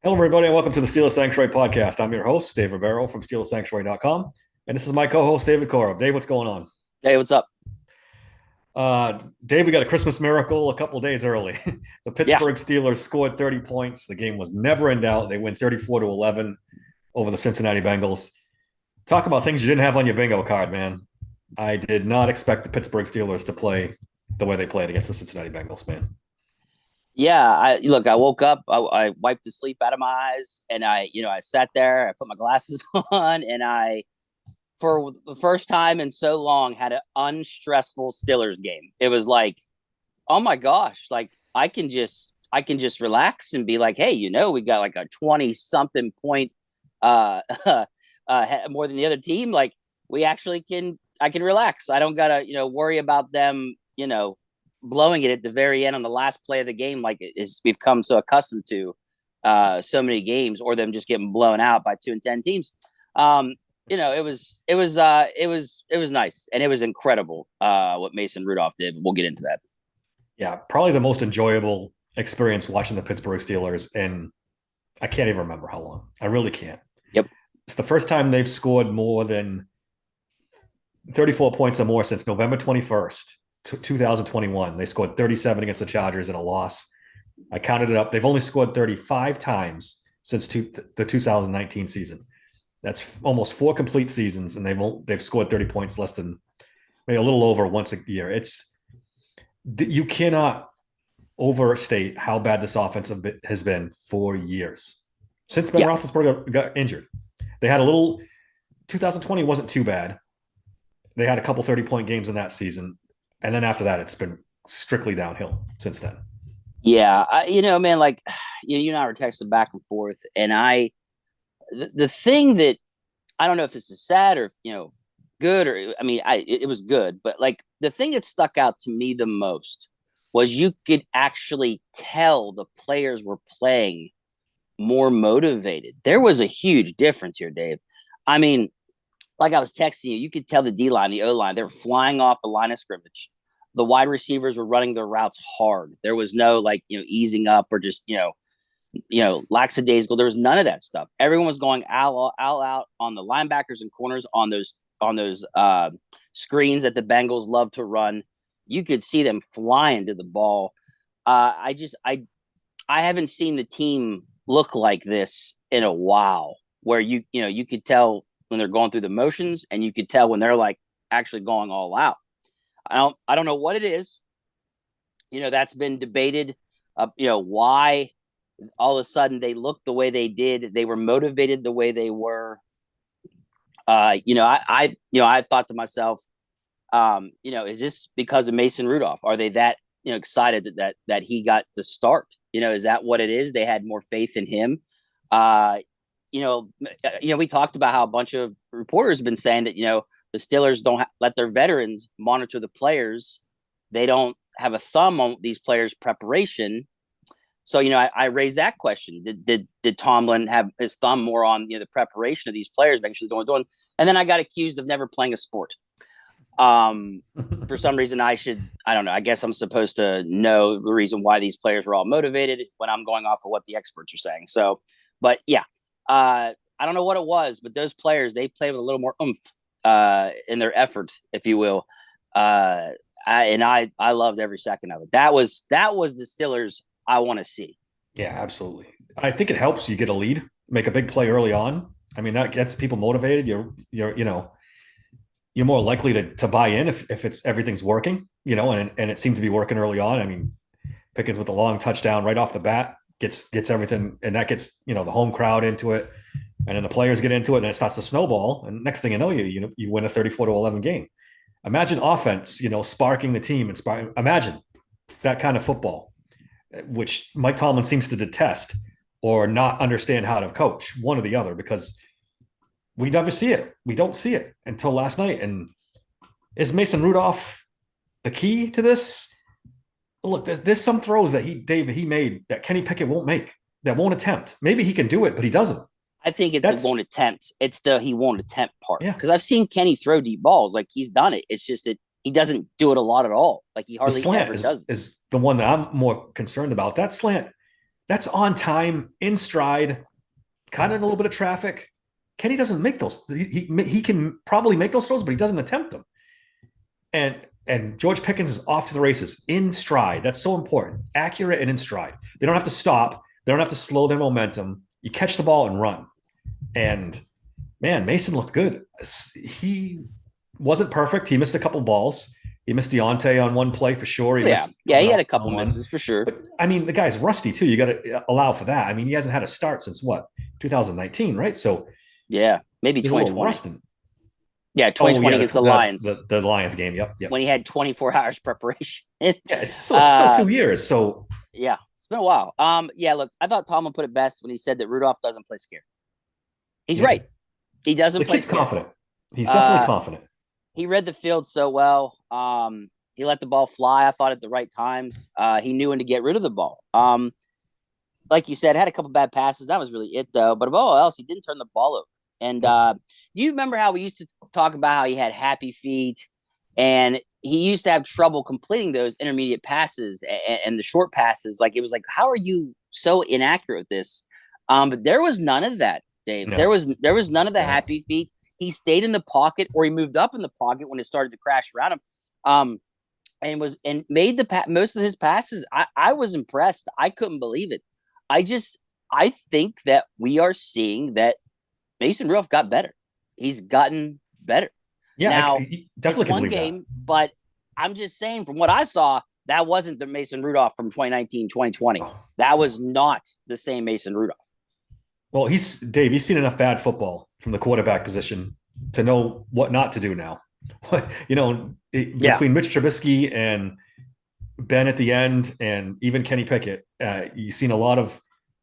Hello, everybody, and welcome to the Steelers Sanctuary podcast. I'm your host, Dave Rivero from SteelersSanctuary.com, and this is my co-host, David Cora. Dave, what's going on? Hey, what's up? Dave, we got a Christmas miracle a couple of days early. The Yeah, Pittsburgh Steelers scored 30 points. The game was never in doubt. They win 34-11 over the Cincinnati Bengals. Talk about things you didn't have on your bingo card, man. I did not expect the Pittsburgh Steelers to play the way they played against the Cincinnati Bengals, man. yeah. I woke up, I wiped the sleep out of my eyes, and I sat there, I put my glasses on, and for the first time in so long, had an unstressful Steelers game. It was like, oh my gosh, like I can just relax and be like, hey, we got like a 20 something point, uh, more than the other team. Like I can relax. I don't gotta, worry about them, blowing it at the very end on the last play of the game, like it is we've come so accustomed to so many games, or them just getting blown out by 2-10 teams. It was nice, and it was incredible what Mason Rudolph did. We'll get into that. Yeah, probably the most enjoyable experience watching the Pittsburgh Steelers in I can't even remember how long. I really can't. Yep. It's the first time they've scored more than 34 points or more since November 21st, 2021. They scored 37 against the Chargers in a loss. I counted it up. They've only scored 35 times since the 2019 season. That's almost four complete seasons, and they've scored 30 points less than maybe a little over once a year. It's you cannot overstate how bad this offense has been for years since Ben Yeah. Roethlisberger got injured. They had a little 2020 wasn't too bad. They had a couple 30-point games in that season, and then after that, it's been strictly downhill since then. Yeah. Man, like you and I were texting back and forth, and the thing that I don't know if this is sad or good, or I mean, it was good, but like the thing that stuck out to me the most was you could actually tell the players were playing more motivated. There was a huge difference here, Dave. I mean, like I was texting you, you could tell the D line, the O line, they were flying off the line of scrimmage. The wide receivers were running their routes hard. There was no like easing up or just lackadaisical. There was none of that stuff. Everyone was going all out on the linebackers and corners on those screens that the Bengals love to run. You could see them flying to the ball. I haven't seen the team look like this in a while, where you could tell when they're going through the motions, and you could tell when they're like actually going all out. I don't know what it is. That's been debated. Why all of a sudden they looked the way they did. They were motivated the way they were. I thought to myself, is this because of Mason Rudolph? Are they that excited that he got the start? Is that what it is? They had more faith in him. Uh, we talked about how a bunch of reporters have been saying that the Steelers don't let their veterans monitor the players. They don't have a thumb on these players' preparation. So I raised that question: Did Tomlin have his thumb more on the preparation of these players, making sure they're doing? And then I got accused of never playing a sport. Um, for some reason, I don't know. I guess I'm supposed to know the reason why these players were all motivated when I'm going off of what the experts are saying. So, but yeah, I don't know what it was, but those players, they played with a little more oomph in their effort, if you will. Uh, I loved every second of it. That was the Steelers I want to see. Yeah, absolutely. I think it helps you get a lead, make a big play early on. I mean, that gets people motivated. You're more likely to buy in if it's everything's working, and it seemed to be working early on. I mean, Pickens with a long touchdown right off the bat gets everything, and that gets the home crowd into it, and then the players get into it, and then it starts to snowball, and next thing you know, you win a 34-11 game. Imagine offense, sparking the team and imagine that kind of football, which Mike Tomlin seems to detest or not understand how to coach, one or the other, because we never see it. We don't see it until last night. And is Mason Rudolph the key to this? Look, there's some throws that he made that Kenny Pickett won't make, that won't attempt. Maybe he can do it, but he doesn't. I think it That's won't attempt. It's the he won't attempt part, yeah. because I've seen Kenny throw deep balls. Like, he's done it. It's just that he doesn't do it a lot at all. Like, he The hardly slant ever is does it. is the one that I'm more concerned about. That slant, That's on time, in stride, kind of in a little bit of traffic. Kenny doesn't make those. He can probably make those throws, but he doesn't attempt them. And George Pickens is off to the races in stride. That's so important. Accurate and in stride. They don't have to stop. They don't have to slow their momentum. You catch the ball and run. And man, Mason looked good. He wasn't perfect. He missed a couple balls. He missed Deontay on one play for sure. He missed he had a couple misses for sure. But I mean, the guy's rusty too. You got to allow for that. I mean, he hasn't had a start since what, 2019, right? So yeah, maybe 2020. Yeah, 2020 against the Lions. The Lions game. Yep. When he had 24 hours preparation. Yeah, it's still 2 years. So yeah, it's been a while. Yeah, look, I thought Tomlin put it best when he said that Rudolph doesn't play scared. He's right. He doesn't play scared. Confident. He's definitely confident. He read the field so well. He let the ball fly, I thought, at the right times. He knew when to get rid of the ball. Like you said, had a couple bad passes. That was really it, though. But above all else, he didn't turn the ball over. And do you remember how we used to talk about how he had happy feet and he used to have trouble completing those intermediate passes and the short passes? Like, it was like, how are you so inaccurate with this? But there was none of that, Dave. No. There was none of the happy feet. He stayed in the pocket, or he moved up in the pocket when it started to crash around him. And made most of his passes. I was impressed. I couldn't believe it. I think that we are seeing that Mason Rudolph got better. He's gotten better. Yeah, now, definitely it's one game, but I'm just saying, from what I saw, that wasn't the Mason Rudolph from 2019, 2020. That was not the same Mason Rudolph. Well, Dave, he's seen enough bad football from the quarterback position to know what not to do now. Between Mitch Trubisky and Ben at the end, and even Kenny Pickett, you've seen a lot of,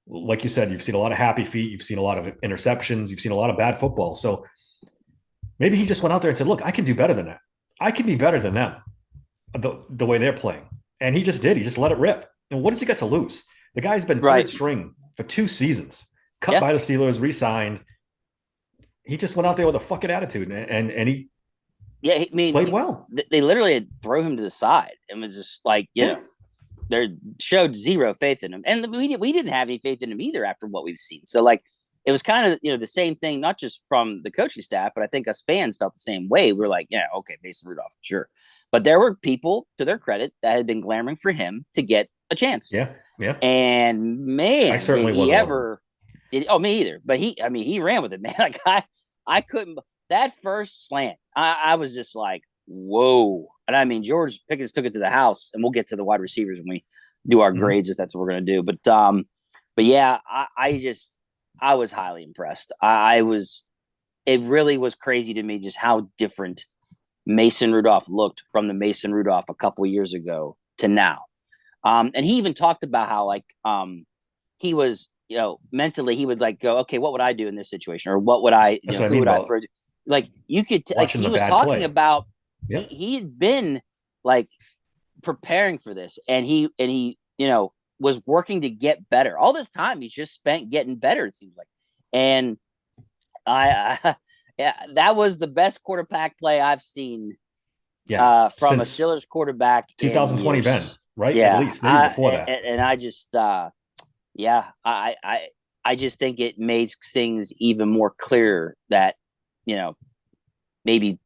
like you said, you've seen a lot of happy feet. You've seen a lot of interceptions. You've seen a lot of bad football. So maybe he just went out there and said, look, I can do better than that. I can be better than them, the way they're playing. And he just did. He just let it rip. And what does he got to lose? The guy's been third string for 2 seasons, cut by the Steelers, re-signed. He just went out there with a fucking attitude, and he played well. They literally had throw him to the side and was just like, they showed zero faith in him. And we didn't have any faith in him either after what we've seen. So, like, it was kind of, the same thing, not just from the coaching staff, but I think us fans felt the same way. We're like, okay, Mason Rudolph, sure. But there were people, to their credit, that had been clamoring for him to get a chance. Yeah. And, man, I certainly wasn't. Me either. But he ran with it, man. Like, I couldn't. That first slant, I was just like, whoa. And I mean, George Pickens took it to the house, and we'll get to the wide receivers when we do our grades, if that's what we're going to do. But yeah, I was highly impressed. It really was crazy to me just how different Mason Rudolph looked from the Mason Rudolph a couple years ago to now. And he even talked about how, like, he was, mentally he would, like, go, okay, what would I do in this situation? Or what would I, who would I throw to? Like, you could, like, he was talking about, he had been, like, preparing for this, and he was working to get better. All this time he's just spent getting better, it seems like. And that was the best quarterback play I've seen from a Steelers quarterback 2020 Ben, right? Yeah, at least maybe before that. And I just I just think it makes things even more clear that maybe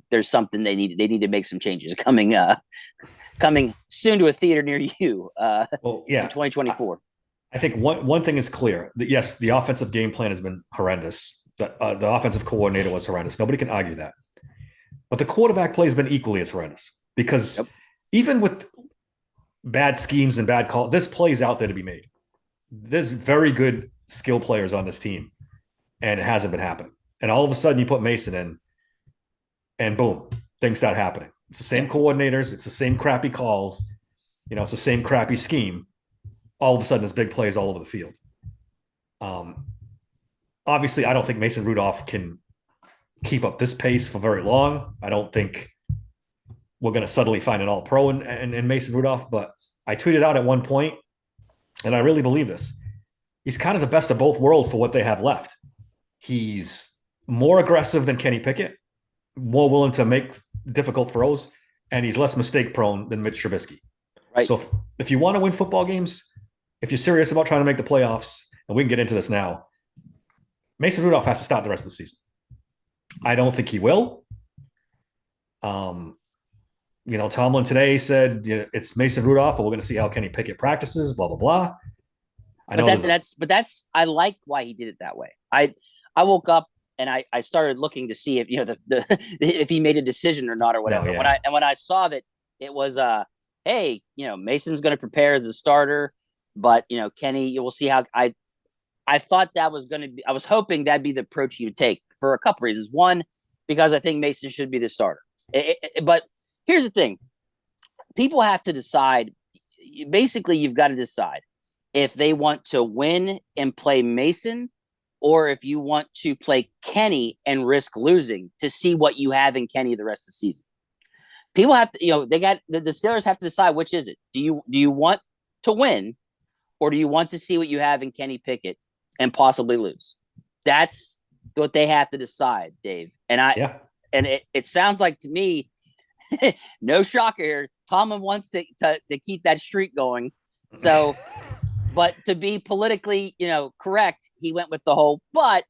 there's something they need to make some changes coming soon to a theater near you in 2024. I think one thing is clear, that yes, the offensive game plan has been horrendous. The offensive coordinator was horrendous. Nobody can argue that. But the quarterback play has been equally as horrendous, because even with bad schemes and bad calls, this play is out there to be made. There's very good skill players on this team, and it hasn't been happening. And all of a sudden you put Mason in, and boom, things start happening. It's the same coordinators. It's the same crappy calls. It's the same crappy scheme. All of a sudden, there's big plays all over the field. Obviously, I don't think Mason Rudolph can keep up this pace for very long. I don't think we're going to suddenly find an all-pro in Mason Rudolph. But I tweeted out at one point, and I really believe this, he's kind of the best of both worlds for what they have left. He's more aggressive than Kenny Pickett, more willing to make difficult throws, and he's less mistake prone than Mitch Trubisky. Right. So if you want to win football games, if you're serious about trying to make the playoffs, and we can get into this now, Mason Rudolph has to start the rest of the season. I don't think he will. Tomlin today said it's Mason Rudolph, but we're going to see how Kenny Pickett practices. Blah blah blah. I know that's I like why he did it that way. I woke up and I started looking to see if if he made a decision or not or whatever. No, yeah. When I saw that it was hey, Mason's going to prepare as a starter, but Kenny, we'll see how I thought that was going to be. I was hoping that'd be the approach he would take for a couple reasons. One, because I think Mason should be the starter. But here's the thing: people have to decide. Basically, you've got to decide if they want to win and play Mason, or if you want to play Kenny and risk losing to see what you have in Kenny the rest of the season. People have to, they got the Steelers have to decide which is it. Do you want to win, or do you want to see what you have in Kenny Pickett and possibly lose? That's what they have to decide, Dave. And it sounds like to me, no shocker here. Tomlin wants to keep that streak going. So, but to be politically, correct, he went with the whole, but,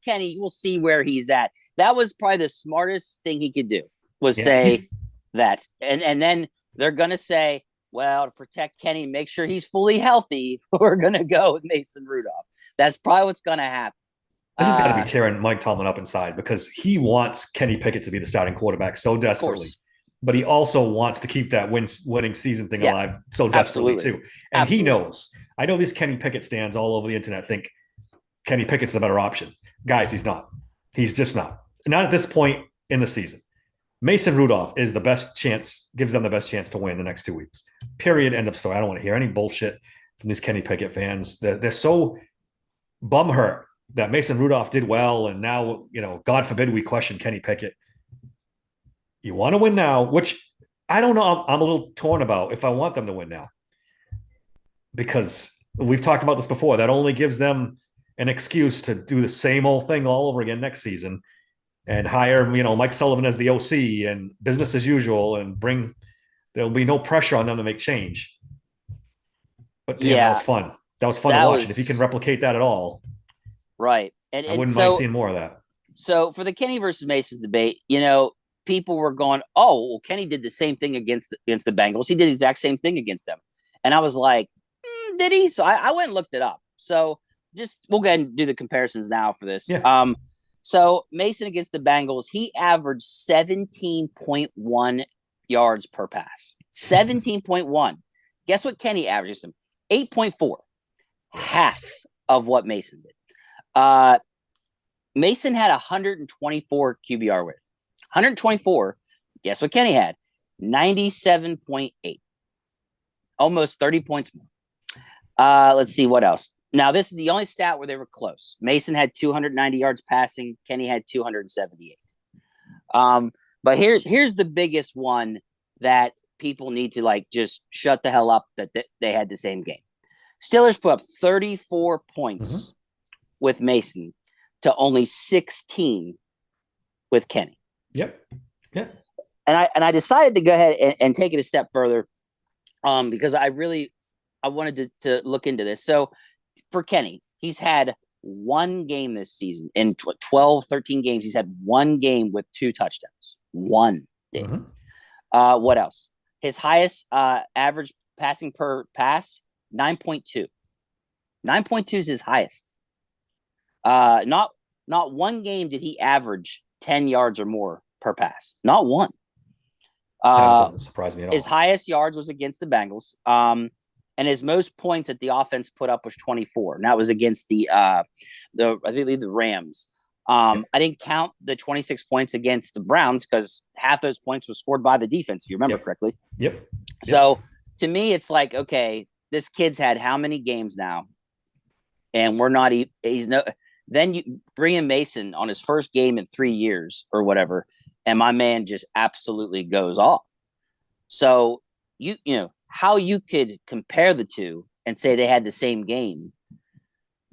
Kenny, we'll see where he's at. That was probably the smartest thing he could do was say that. And then they're going to say, well, to protect Kenny, make sure he's fully healthy, we're going to go with Mason Rudolph. That's probably what's going to happen. This has got to be tearing Mike Tomlin up inside because he wants Kenny Pickett to be the starting quarterback so desperately. But he also wants to keep that winning season thing alive so desperately too. And he knows. I know these Kenny Pickett stands all over the internet think Kenny Pickett's the better option. Guys, he's not. He's just not. Not at this point in the season. Mason Rudolph is the best chance, gives them the best chance to win the next 2 weeks. Period. End of story. I don't want to hear any bullshit from these Kenny Pickett fans. They're so bumhurt that Mason Rudolph did well, and now, God forbid we question Kenny Pickett. You want to win now, which I don't know. I'm a little torn about if I want them to win now. Because we've talked about this before. That only gives them an excuse to do the same old thing all over again next season and hire, Mike Sullivan as the OC and business as usual and there'll be no pressure on them to make change. But damn, that was fun. That was fun to watch. And if you can replicate that at all. Right. And I wouldn't mind seeing more of that. So for the Kenny versus Mason debate, people were going, oh, well, Kenny did the same thing against the Bengals. He did the exact same thing against them. And I was like, did he? So I went and looked it up. So we'll go ahead and do the comparisons now for this. Yeah. So Mason against the Bengals, he averaged 17.1 yards per pass. 17.1. Guess what Kenny averages him? 8.4. Half of what Mason did. Mason had 124 QBR with 124. Guess what Kenny had? 97.8. Almost 30 points more. Let's see what else. Now, this is the only stat where they were close. Mason had 290 yards passing. Kenny had 278. But here's the biggest one that people need to just shut the hell up that they had the same game. Steelers put up 34 points with Mason to only 16 with Kenny. Yep. Yeah. And I decided to go ahead and take it a step further because I wanted to look into this. So for Kenny, he's had one game this season. In 12, 13 games, he's had one game with 2 touchdowns. One game. What else? His highest average passing per pass, 9.2. 9.2 is his highest. Not one game did he average 10 yards or more per pass. Not one. That doesn't surprise me at all. His highest yards was against the Bengals. And his most points that the offense put up was 24. And that was against I believe the Rams. I didn't count the 26 points against the Browns because half those points were scored by the defense, if you remember correctly. Yep. So to me, it's like, okay, this kid's had how many games now? And we're not then you bring in Mason on his first game in 3 years or whatever, and my man just absolutely goes off. So you know how you could compare the two and say they had the same game.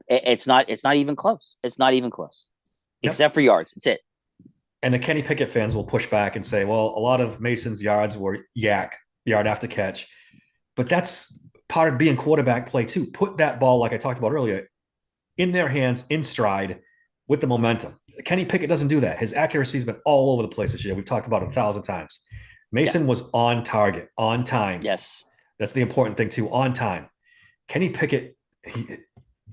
It's not even close. It's not even close, except for yards. That's it. And the Kenny Pickett fans will push back and say, well, a lot of Mason's yards were yard after catch. But that's part of being quarterback play too. Put that ball, like I talked about earlier, in their hands, in stride, with the momentum. Kenny Pickett doesn't do that. His accuracy's been all over the place this year. We've talked about it 1,000 times. Yeah. Mason was on target, on time. Yes. That's the important thing too, on time. Kenny Pickett, he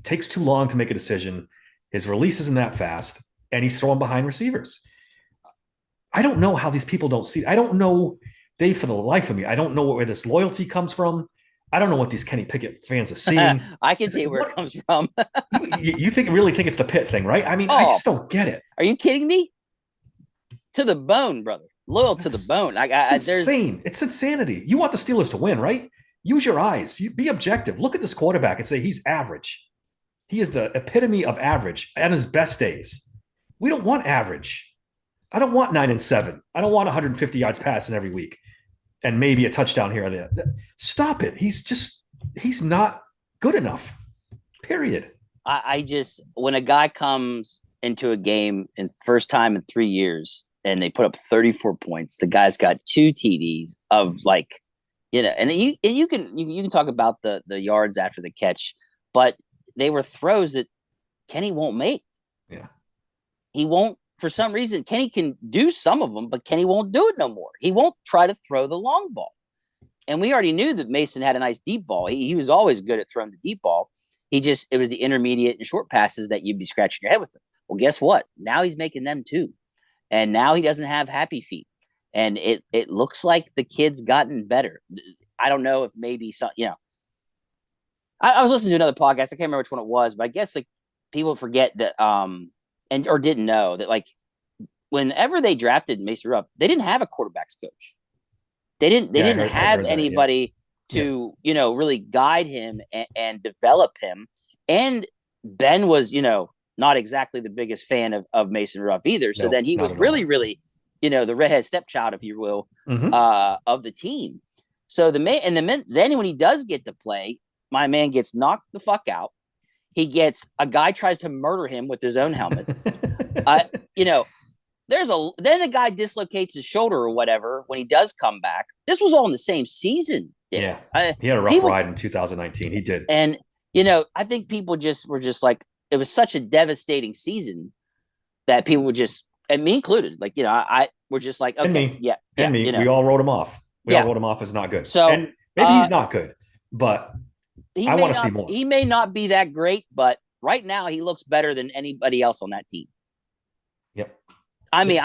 takes too long to make a decision. His release isn't that fast, and he's throwing behind receivers. I don't know how these people don't see. I don't know, Dave, for the life of me. I don't know where this loyalty comes from. I don't know what these Kenny Pickett fans are seeing. I can see where it comes from. you really think it's the Pitt thing, right? I mean, I just don't get it. Are you kidding me? To the bone, brother. Loyal to the bone. It's insane. It's insanity. You want the Steelers to win, right? Use your eyes. Be objective. Look at this quarterback and say he's average. He is the epitome of average at his best days. We don't want average. I don't want 9-7. I don't want 150 yards passing every week and maybe a touchdown here or there. Stop it. He's not good enough. Period. I just, when a guy comes into a game in first time in 3 years and they put up 34 points, the guy's got 2 TDs of like, and you can talk about the yards after the catch, but they were throws that Kenny won't make. Yeah. He won't, for some reason. Kenny can do some of them, but Kenny won't do it no more. He won't try to throw the long ball. And we already knew that Mason had a nice deep ball. He was always good at throwing the deep ball. It was the intermediate and short passes that you'd be scratching your head with them. Well, guess what? Now he's making them too. And now he doesn't have happy feet. And it looks like the kid's gotten better. I don't know if maybe some, I was listening to another podcast. I can't remember which one it was, but I guess like people forget that or didn't know that like whenever they drafted Mason Rudolph, they didn't have a quarterbacks coach. They didn't have anybody to, really guide him and develop him. And Ben was, not exactly the biggest fan of Mason Rudolph either. So then he was really, the redhead stepchild, if you will, of the team. So then when he does get to play, my man gets knocked the fuck out. A guy tries to murder him with his own helmet. Then the guy dislocates his shoulder or whatever when he does come back. This was all in the same season. Yeah. He had a rough ride in 2019. He did. And, I think people were just like, it was such a devastating season that people would just, and me included, like, we're just like, okay, and me, we all wrote him off. We all wrote him off as not good. So, and maybe he's not good, but I want to see more. He may not be that great, but right now he looks better than anybody else on that team. Yep. I mean,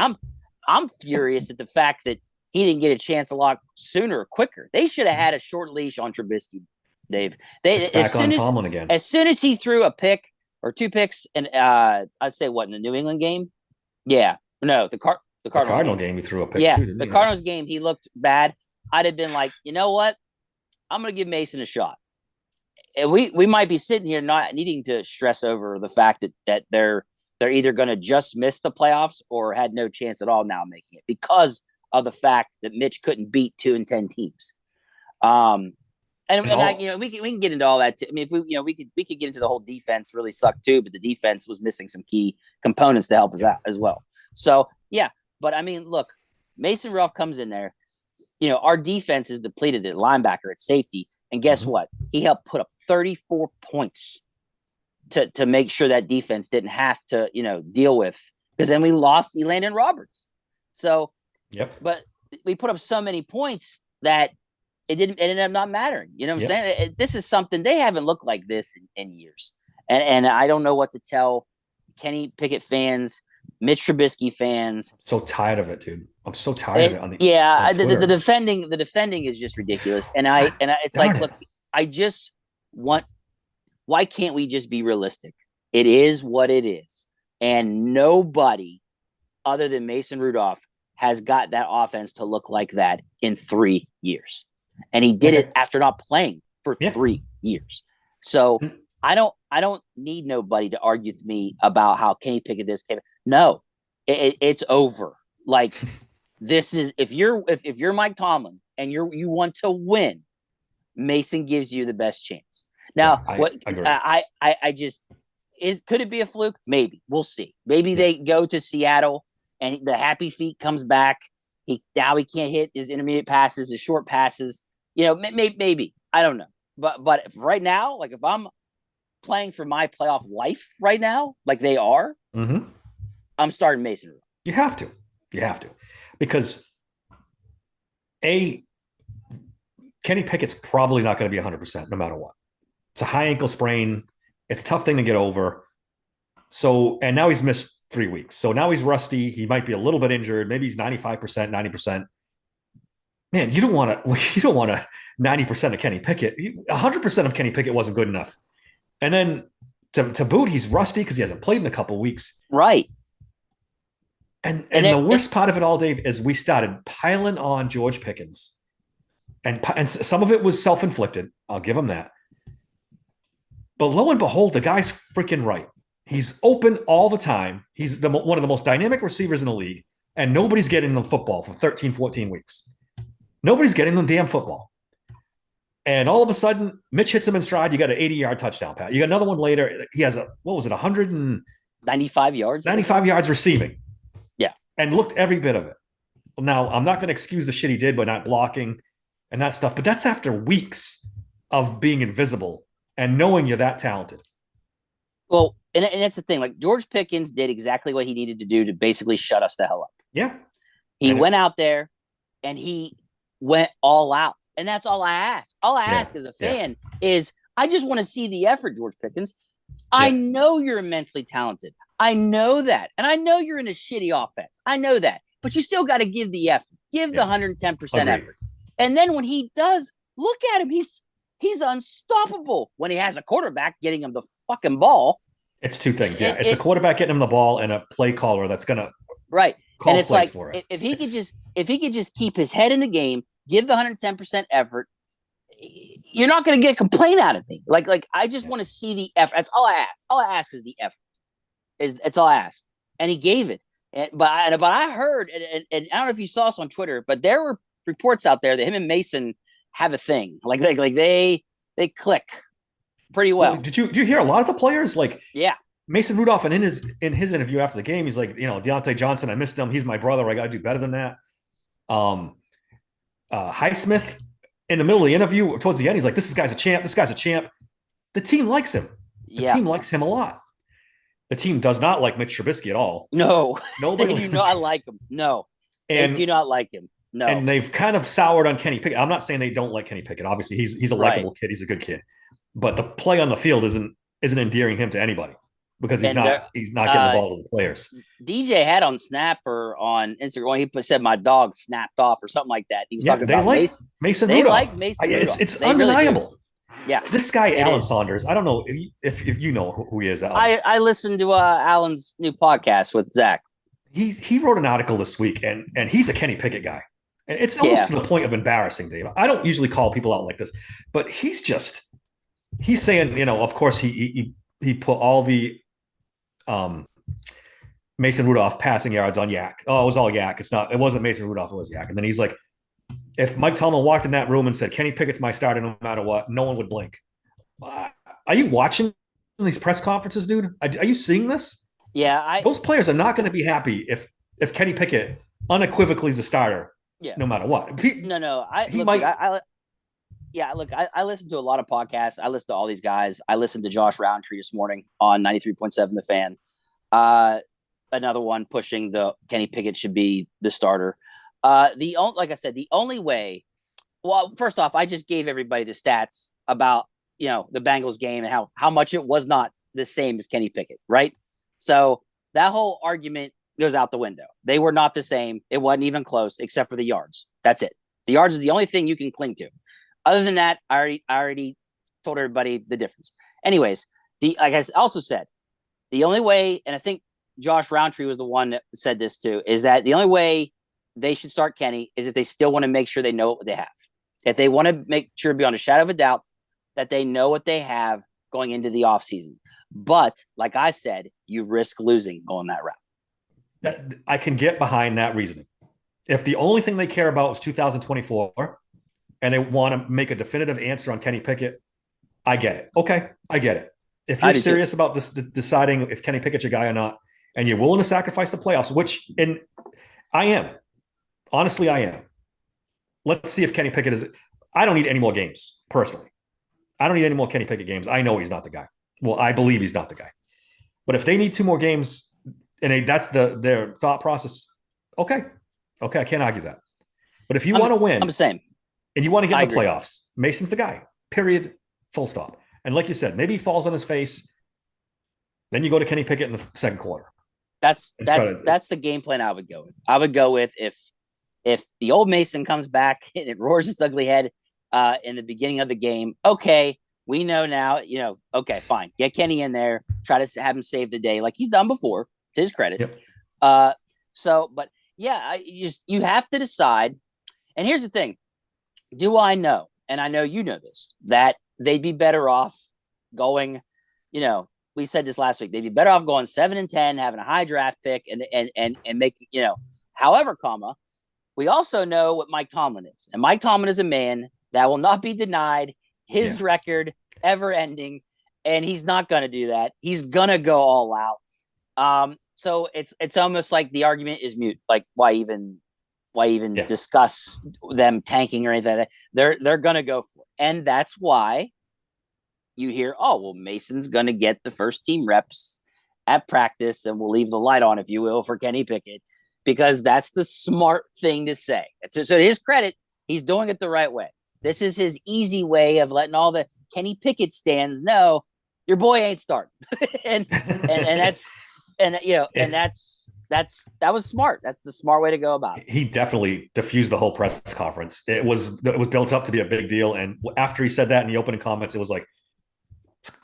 I'm furious at the fact that he didn't get a chance a lot sooner or quicker. They should have had a short leash on Trubisky, Dave. It's back on Tomlin again. As soon as he threw a pick or 2 picks, and I'd say what, in the New England game? Yeah. No, the Cardinal game he threw a pick too. The Cardinals game, he looked bad. I'd have been like, you know what? I'm going to give Mason a shot. And we might be sitting here not needing to stress over the fact that they're either going to just miss the playoffs or had no chance at all now making it because of the fact that Mitch couldn't beat 2-10 teams. We can get into all that too. I mean, if we could get into the whole defense really sucked too, but the defense was missing some key components to help us out as well. So yeah, but I mean, look, Mason Rudolph comes in there. Our defense is depleted at linebacker, at safety, and guess what? He helped put up 34 points to make sure that defense didn't have to deal with, because then we lost Elandon Roberts. So but we put up so many points that it ended up not mattering. You know what I'm saying? This is something they haven't looked like this in years. And I don't know what to tell Kenny Pickett fans, Mitch Trubisky fans. I'm so tired of it, dude. I'm so tired of it. The defending is just ridiculous. And it's like, look, I just want, why can't we just be realistic? It is what it is. And nobody other than Mason Rudolph has got that offense to look like that in 3 years. And he did it after not playing for 3 years. So I don't need nobody to argue with me about how Kenny Pickett this came. No, it's over. Like, this is, if you're Mike Tomlin and you want to win, Mason gives you the best chance. Now, I just, could it be a fluke? Maybe. We'll see. Maybe they go to Seattle and the happy feet comes back. Now he can't hit his intermediate passes, his short passes. Maybe. I don't know. but right now, like if I'm playing for my playoff life right now, like they are, Mm-hmm. I'm starting Mason Rudolph. You have to. You have to. Because Kenny Pickett's probably not going to be 100% no matter what. It's a high ankle sprain. It's a tough thing to get over. So, and now he's missed 3 weeks. So now he's rusty. He might be a little bit injured. Maybe he's 95%, 90%. Man, you don't want to 90% of Kenny Pickett. 100% of Kenny Pickett wasn't good enough. And then to boot, he's rusty because he hasn't played in a couple of weeks. Right. And the worst part of it all, Dave, is we started piling on George Pickens. And some of it was self-inflicted. I'll give him that. But lo and behold, the guy's freaking right. He's open all the time. He's one of the most dynamic receivers in the league, and nobody's getting them football for 13, 14 weeks. Nobody's getting them damn football. And all of a sudden, Mitch hits him in stride. You got an 80-yard touchdown pass. You got another one later. He has 195 yards? 95 yards receiving. Yeah. And looked every bit of it. Now, I'm not going to excuse the shit he did by not blocking and that stuff, but that's after weeks of being invisible and knowing you're that talented. Well, and that's the thing. Like George Pickens did exactly what he needed to do to basically shut us the hell up. Yeah. He went out there and he went all out. And that's all I ask. All I ask as a fan is I just want to see the effort, George Pickens. I know you're immensely talented. I know that. And I know you're in a shitty offense. I know that. But you still got to give the effort. Give the 110% effort. And then when he does, look at him. He's unstoppable when he has a quarterback getting him the fucking ball. It's two things. It's a quarterback getting him the ball and a play caller that's going to call and it's plays like, for it. If he could just keep his head in the game, give the 110% effort, you're not going to get a complaint out of me. Like I just want to see the effort. That's all I ask. All I ask is the effort. That's all I ask. And he gave it. But I heard, and I don't know if you saw this on Twitter, but there were reports out there that him and Mason have a thing. Like they click pretty well. Did you hear a lot of the players? Yeah. Mason Rudolph, and in his interview after the game, he's like, Deontay Johnson, I missed him. He's my brother. I got to do better than that. Highsmith, in the middle of the interview, towards the end, he's like, this guy's a champ. This guy's a champ. The team likes him. The team likes him a lot. The team does not like Mitch Trubisky at all. No. Nobody likes Mitch. I like him. No. And they do not like him. No. And they've kind of soured on Kenny Pickett. I'm not saying they don't like Kenny Pickett. Obviously, he's a likable kid. He's a good kid. But the play on the field isn't endearing him to anybody because he's not getting the ball to the players. DJ had on Snap or on Instagram, he said my dog snapped off or something like that. He was talking about Mason Rudolph. They like Mason Rudolph. It's undeniable. Really yeah. This guy, Alan Saunders, I don't know if you know who he is. I listened to Alan's new podcast with Zach. He wrote an article this week, and he's a Kenny Pickett guy. And it's almost to the point of embarrassing, Dave. I don't usually call people out like this, but he's saying, of course he put all the Mason Rudolph passing yards on Yak. Oh, it was all Yak. It wasn't Mason Rudolph, it was Yak. And then he's like, if Mike Tomlin walked in that room and said, Kenny Pickett's my starter no matter what, no one would blink. Are you watching these press conferences, dude? Are you seeing this? Yeah. Those players are not going to be happy if Kenny Pickett unequivocally is a starter. Yeah. No matter what. I listen to a lot of podcasts. I listen to all these guys. I listened to Josh Roundtree this morning on 93.7 The Fan. Another one pushing the Kenny Pickett should be the starter. Like I said, the only way. Well, first off, I just gave everybody the stats about the Bengals game and how much it was not the same as Kenny Pickett, right? So that whole argument goes out the window. They were not the same. It wasn't even close, except for the yards. That's it. The yards is the only thing you can cling to. Other than that, I already told everybody the difference. Anyways, like I also said, the only way, and I think Josh Roundtree was the one that said this too, is that the only way they should start Kenny is if they still want to make sure they know what they have. If they want to make sure beyond a shadow of a doubt that they know what they have going into the offseason. But like I said, you risk losing going that route. I can get behind that reasoning. If the only thing they care about is 2024 and they want to make a definitive answer on Kenny Pickett, I get it. Okay, I get it. If you're serious about deciding if Kenny Pickett's your guy or not, and you're willing to sacrifice the playoffs, and I am. Honestly, I am. Let's see if Kenny Pickett is – I don't need any more games, personally. I don't need any more Kenny Pickett games. I know he's not the guy. Well, I believe he's not the guy. But if they need 2 more games, and that's their thought process, okay, okay, I can't argue that. But if you I'm want to I'm the win same. and you want to get I in the agree. playoffs, Mason's the guy. Period. Full stop. And like you said, maybe he falls on his face. Then you go to Kenny Pickett in the second quarter That's and try that's to. that's the game plan I would go with. I would go with if the old Mason comes back and it roars its ugly head in the beginning of the game, okay, we know now, okay, fine. Get Kenny in there, try to have him save the day like he's done before, to his credit. Yep. Uh, but yeah, you have to decide. And here's the thing: do I know? And I know you know this that they'd be better off going. We said this last week. They'd be better off going 7-10, having a high draft pick, and making However, we also know what Mike Tomlin is. And Mike Tomlin is a man that will not be denied Yeah. his record ever ending. And he's not going to do that. He's going to go all out. So it's almost like the argument is mute. Like why even Yeah. discuss them tanking or anything like that? They're going to go for it. And that's why you hear, oh, well, Mason's going to get the first team reps at practice and we'll leave the light on, if you will, for Kenny Pickett, because that's the smart thing to say. So to his credit, he's doing it the right way. This is his easy way of letting all the Kenny Pickett stands know your boy ain't starting. and that's that was smart. That's the smart way to go about it. He definitely diffused the whole press conference. It was built up to be a big deal, and after he said that in the opening comments, it was like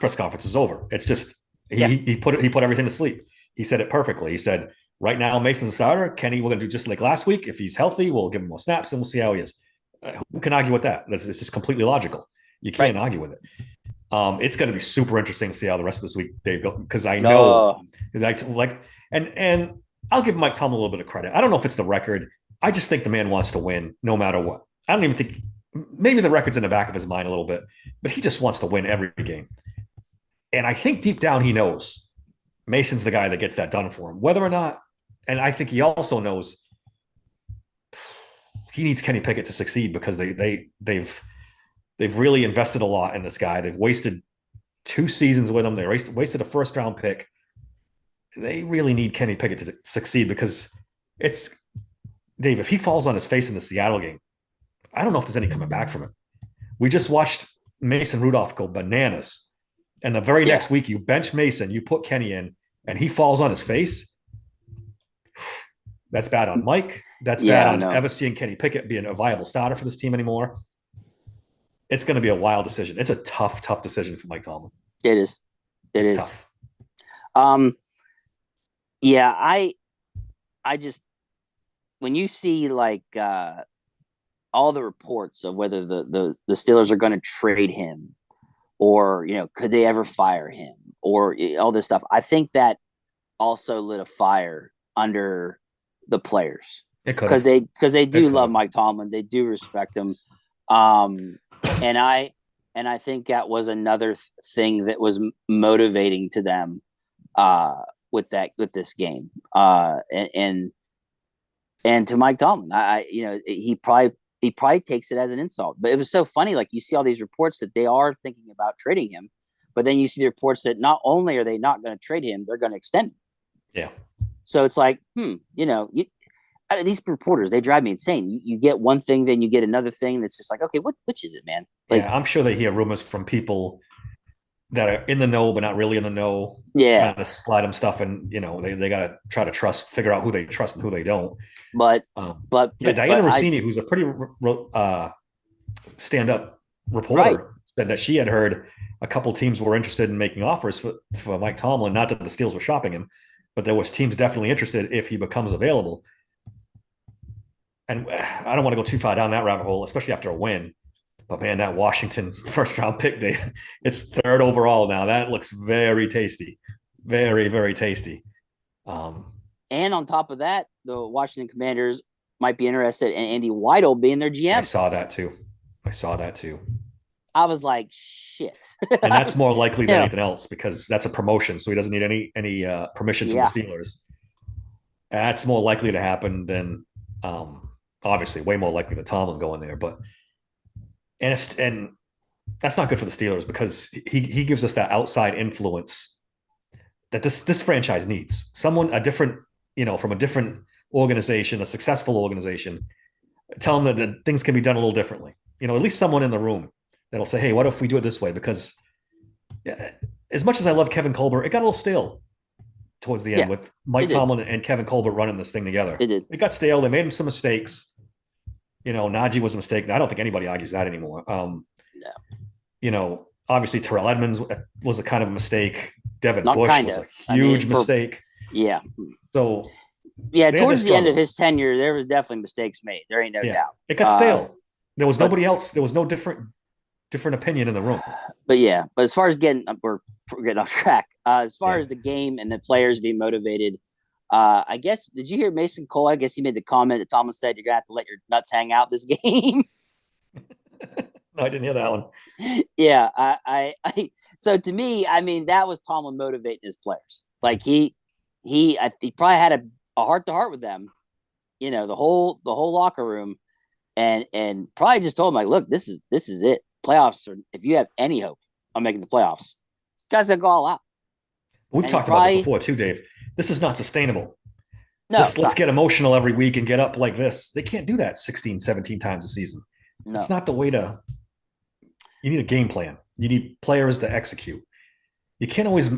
press conference is over. It's just he put everything to sleep. He said it perfectly. He said, right now Mason's a starter. Kenny, we're going to do just like last week. If he's healthy, we'll give him more snaps and we'll see how he is. Who can argue with that? It's just completely logical. You can't argue with it. It's going to be super interesting to see how the rest of this week Dave go, because I know and I'll give Mike Tomlin a little bit of credit. I don't know if it's the record. I just think the man wants to win no matter what. I don't even think maybe the record's in the back of his mind a little bit, but he just wants to win every game. And I think deep down he knows Mason's the guy that gets that done for him, whether or not. And I think he also knows he needs Kenny Pickett to succeed because they've really invested a lot in this guy. They've wasted 2 seasons with him. They wasted a first round pick. They really need Kenny Pickett to succeed because it's Dave. If he falls on his face in the Seattle game, I don't know if there's any coming back from it. We just watched Mason Rudolph go bananas. And the very next week, you bench Mason, you put Kenny in, and he falls on his face. That's bad on Mike. That's bad on ever seeing Kenny Pickett being a viable starter for this team anymore. It's going to be a wild decision. It's a tough decision for Mike Tomlin. It is. It's tough. Yeah, I just when you see like all the reports of whether the Steelers are going to trade him or could they ever fire him or all this stuff, I think that also lit a fire under the players because they do love Mike Tomlin, they do respect him, and I think that was another thing that was motivating to them with this game, and to Mike Tomlin, he probably takes it as an insult. But it was so funny, like you see all these reports that they are thinking about trading him, but then you see the reports that not only are they not going to trade him, they're going to extend him. Yeah. So it's like, these reporters, they drive me insane. You get one thing, then you get another thing that's just like, okay, which is it, man? Like, yeah, I'm sure they hear rumors from people that are in the know but not really in the know, trying to slide them stuff, and they got to try to figure out who they trust and who they don't. But Diana Rossini, who's a pretty stand-up reporter, said that she had heard a couple teams were interested in making offers for Mike Tomlin. Not that the Steelers were shopping him, but there was teams definitely interested if he becomes available. And I don't want to go too far down that rabbit hole, especially after a win. But man, that Washington first round pick, it's 3rd overall now. That looks very tasty, very, very tasty. And on top of that, the Washington Commanders might be interested in Andy Weidel being their GM. I saw that too. I was like, shit. And that's more likely than anything else because that's a promotion, so he doesn't need any permission from the Steelers. That's more likely to happen than obviously way more likely than Tomlin going there. But and that's not good for the Steelers because he gives us that outside influence that this franchise needs. Someone a different, from a different organization, a successful organization, tell them that things can be done a little differently. At least someone in the room that'll say, "Hey, what if we do it this way?" Because yeah, as much as I love Kevin Colbert, it got a little stale towards the end Yeah, with Mike it did. Tomlin and Kevin Colbert running this thing together. It did. It got stale. They made some mistakes. Najee was a mistake. I don't think anybody argues that anymore. No, Obviously Terrell Edmonds was a kind of a mistake. Devin not Bush kind was of. a I mean, huge mistake. yeah, So yeah. they had their Towards the end of his struggles. tenure, there was definitely mistakes made. There ain't no Yeah, doubt. it got stale. There was But nobody else. There was no different opinion in the room. but yeah. But as far as we're getting off track. As far Yeah. as the game and the players being motivated, I guess did you hear Mason Cole? I guess he made the comment that Thomas said you're gonna have to let your nuts hang out this game. No, I didn't hear that one. Yeah, so to me, I mean, that was Tomlin motivating his players. Like he probably had a heart to heart with them, the whole locker room, and probably just told them like, look, this is it. Playoffs, or if you have any hope on making the playoffs, guys that go all out. We've And he talked about this probably before too, Dave. This is not sustainable. no, This it's let's not. get emotional every week and get up like this. They can't do that 16, 17 times a season. It's No, not the way to. You need a game plan. You need players to execute. You can't always,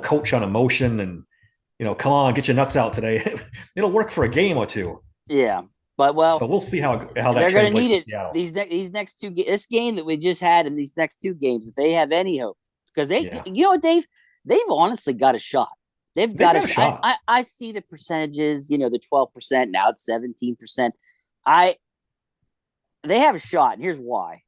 coach on emotion and, come on, get your nuts out today. It'll work for a game or two. yeah, but So well, we'll see how that they're going to translates need to it Seattle. these next two this game that we just had and these next two games if they have any hope because Yeah, Dave, they've honestly got a shot. They've they've got a got a shot. shot. I see the percentages, the 12%, now it's 17%. I They have a shot, and here's why.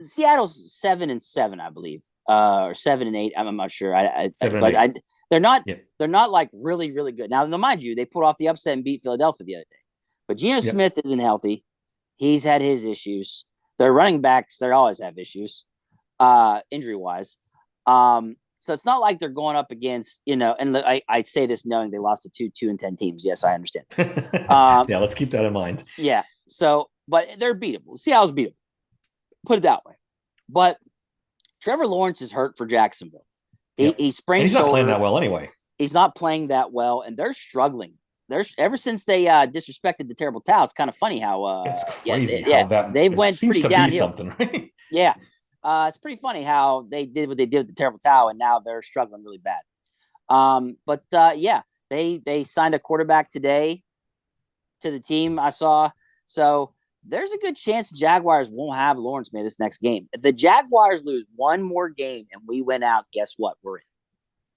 Seattle's 7-7, I believe, or 7-8. I'm not sure. Seven and But eight. they're not. Yeah. They're not like really, really good. Now, mind you, they pulled off the upset and beat Philadelphia the other day. But Geno Yep. Smith isn't healthy. He's had his issues. Their running backs, they always have issues, injury wise. So it's not like they're going up against, and I say this knowing they lost to 2-10 teams. Yes, I understand. Yeah, let's keep that in mind. Yeah. So, but they're beatable. Seattle's beatable. Put it that way. But Trevor Lawrence is hurt for Jacksonville. Yep. He And sprained he's not playing shoulder. that well anyway. He's not playing that well, and they're struggling. They're ever since they disrespected the terrible towel. It's kind of funny how It's crazy how that they've it went seems pretty to be downhill. something, right? Yeah, it's pretty funny how they did what they did with the terrible towel, and now they're struggling really bad. But yeah, they signed a quarterback today to the team. I saw so. There's a good chance the Jaguars won't have Lawrence May this next game. If the Jaguars lose one more game and we win out, guess what? We're in.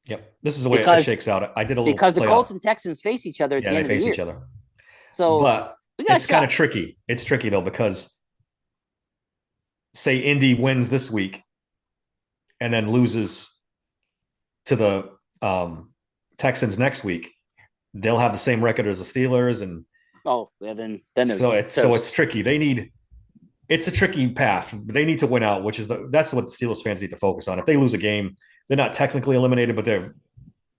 Yep. This is the way it Because shakes out. I did a little because the Colts playoff. and Texans face each other at Yeah, the they end of the face year. each other. So But we got a it's kind shot. of tricky. It's tricky though, because say Indy wins this week and then loses to the Texans next week, they'll have the same record as the Steelers, and Oh, yeah, then it's tricky. It's a tricky path. They need to win out, which is that's what Steelers fans need to focus on. If they lose a game, they're not technically eliminated, but they're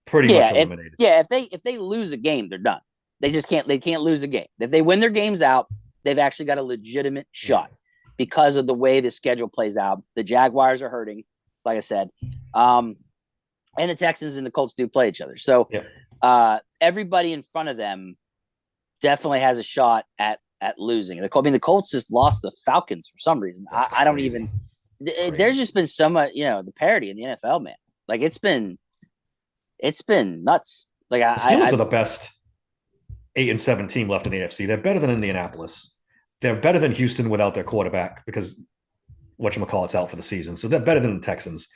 pretty much eliminated. if they lose a game, they're done. They can't lose a game. If they win their games out, they've actually got a legitimate shot because of the way the schedule plays out. The Jaguars are hurting, like I said. And the Texans and the Colts do play each other. So everybody in front of them definitely has a shot at losing. I mean, the Colts just lost the Falcons for some reason. I don't even. There's just been so much, the parity in the NFL, man. Like it's been nuts. Like the Steelers are the best 8-7 team left in the AFC. They're better than Indianapolis. They're better than Houston without their quarterback because whatchamacallit's out for the season. So they're better than the Texans.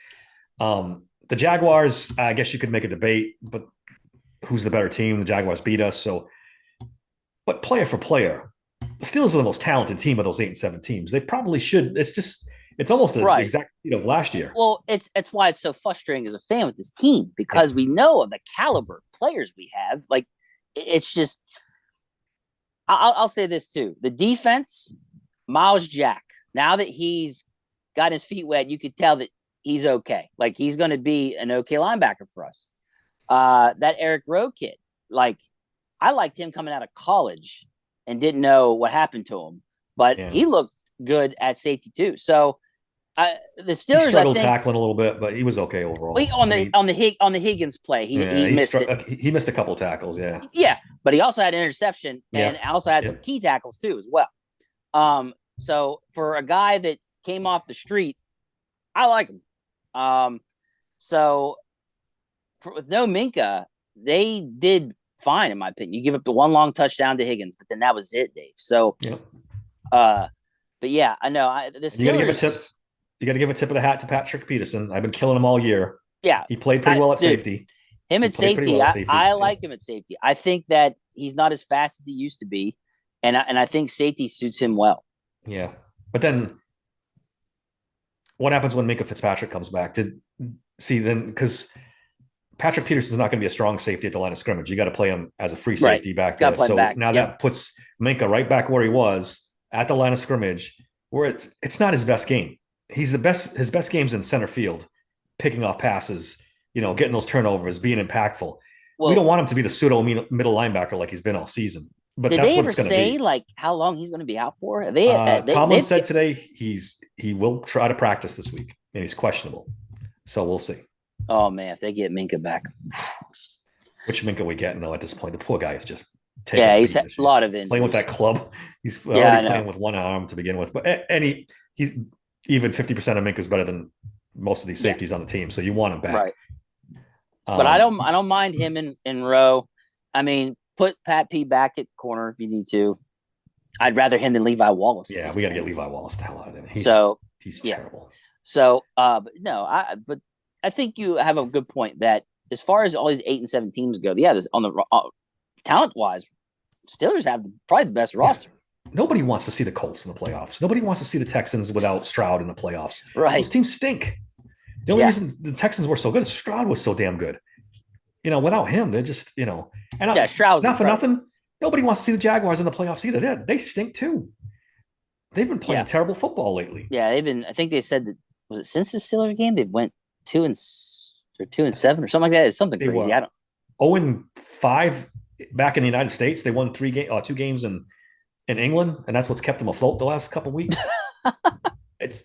The Jaguars, I guess you could make a debate, but who's the better team? The Jaguars beat us. So, but player for player, the Steelers are the most talented team of those 8-7 teams. They probably should. It's almost the exact of last year. Well, it's why it's so frustrating as a fan with this team because we know of the caliber of players we have. Like it's just, I'll say this too: the defense, Miles Jack. Now that he's got his feet wet, you could tell that he's okay. Like he's going to be an okay linebacker for us. That Eric Rowe kid, like I liked him coming out of college and didn't know what happened to him, but he looked good at safety too. So the He Steelers, I struggled think, tackling a little bit, but he was okay wait, overall. on I the mean, on the on the Higgins play, yeah, he missed it. he missed a couple tackles. Yeah, Yeah, but he also had an interception and yep, also had some yep. key tackles too as well. So for a guy that came off the street, I like him. So with no Minka, they did fine in my opinion. You give up the one long touchdown to Higgins, but then that was it, Dave. So, Yep. uh, but yeah, I know the And you got to give a tip. Steelers. You got to give a tip of the hat to Patrick Peterson. I've been killing him all year. Yeah, He played pretty well at dude, safety. him He at played pretty safety, well at I safety. Yeah. like him at safety. I think that he's not as fast as he used to be, and I think safety suits him well. Yeah. But then what happens when Minka Fitzpatrick comes back? To see then because Patrick Peterson's not going to be a strong safety at the line of scrimmage. You got to play him as a free Right, safety back got to there. play him So back. now Yep. that puts Minka right back where he was at the line of scrimmage, where it's not his best game. He's the best. His best game's in center field, picking off passes, getting those turnovers, being impactful. We don't Well, want him to be the pseudo middle linebacker like he's been all season, but did that's they what ever it's going to say be. like how long he's going to be out for? Tomlin They've said today he will try to practice this week, and he's questionable. So we'll see. Oh man, if they get Minka back, Which Minka we getting though at this point? The poor guy is just taking yeah, a he's beat. had a lot of Playing with injuries. that club. He's Yeah, I already know. playing with one arm to begin with. But he's even 50% of Minka is better than most of these Yeah, safeties on the team. So you want him back. right. But I Um, don't mind him in row. I mean, put Pat P back at corner if you need to. I'd rather him than Levi Wallace at yeah, this we got to get point. Levi Wallace the hell out of there. So He's yeah. terrible. So but no, but I think you have a good point that as far as all these 8 and 7 teams go, yeah, there's on the talent wise, Steelers have probably the best roster. Yeah. Nobody wants to see the Colts in the playoffs. Nobody wants to see the Texans without Stroud in the playoffs. Right. Those teams stink. The only Yeah. reason the Texans were so good is Stroud was so damn good. Without him, they're just, and Yeah, Stroud's not for incredible. nothing. Nobody wants to see the Jaguars in the playoffs either. They stink too. They've been playing Yeah. terrible football lately. Yeah, they've been. I think they said that was it since the Steelers game they went 2-7 or something like that. It's something They crazy. were I don't. 0-5 back in the United States. They won 2 games in England, and that's what's kept them afloat the last couple of weeks. It's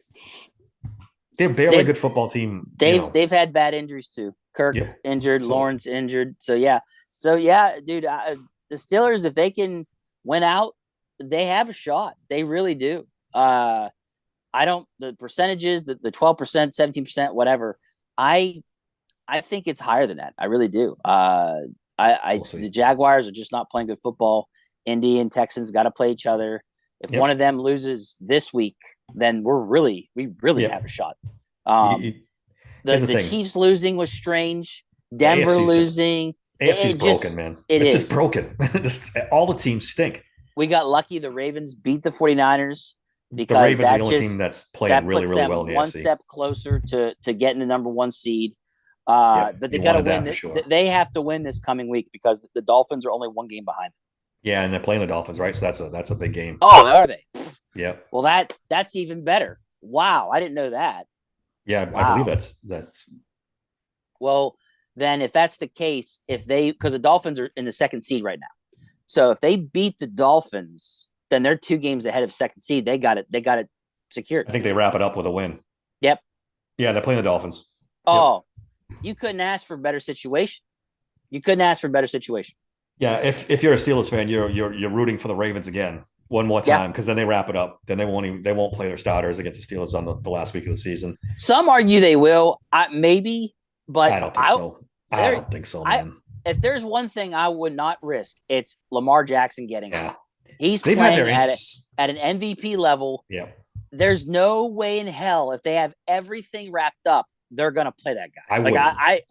they're barely a good football team. They've had bad injuries too. Kirk injured, Lawrence injured. So yeah, dude. The Steelers, if they can win out, they have a shot. They really do. I don't the percentages, the 12%, 17%, whatever. I think it's higher than that. I really do. The Jaguars are just not playing good football. Indy and Texans got to play each other. If one of them loses this week, then we really have a shot. The Chiefs losing was strange. Denver losing. AFC's broken, man. It's just broken. All the teams stink. We got lucky. The Ravens beat the 49ers because the Ravens are the only team that's playing really well in the one AFC. step closer to getting the number 1 seed. But they got to win this. Sure. They have to win this coming week because the Dolphins are only 1 game behind. Yeah, and they're playing the Dolphins, right? So that's a big game. Oh, are they? Yeah. Well, that's even better. Wow, I didn't know that. Yeah, wow. I believe that's. Well, then if that's the case, because the Dolphins are in the 2nd seed right now, so if they beat the Dolphins, then they're 2 games ahead of 2nd seed. They got it secured. I think they wrap it up with a win. Yep. Yeah, they're playing the Dolphins. Oh, yep. You couldn't ask for a better situation. Yeah, if you're a Steelers fan, you're rooting for the Ravens again one more time because then they wrap it up. Then they won't play their starters against the Steelers on the last week of the season. Some argue they will, maybe, but I don't think so. I don't think so, man. If there's one thing I would not risk, it's Lamar Jackson getting it. He's They've playing at an MVP level. Yeah. There's no way in hell if they have everything wrapped up, they're gonna play that guy.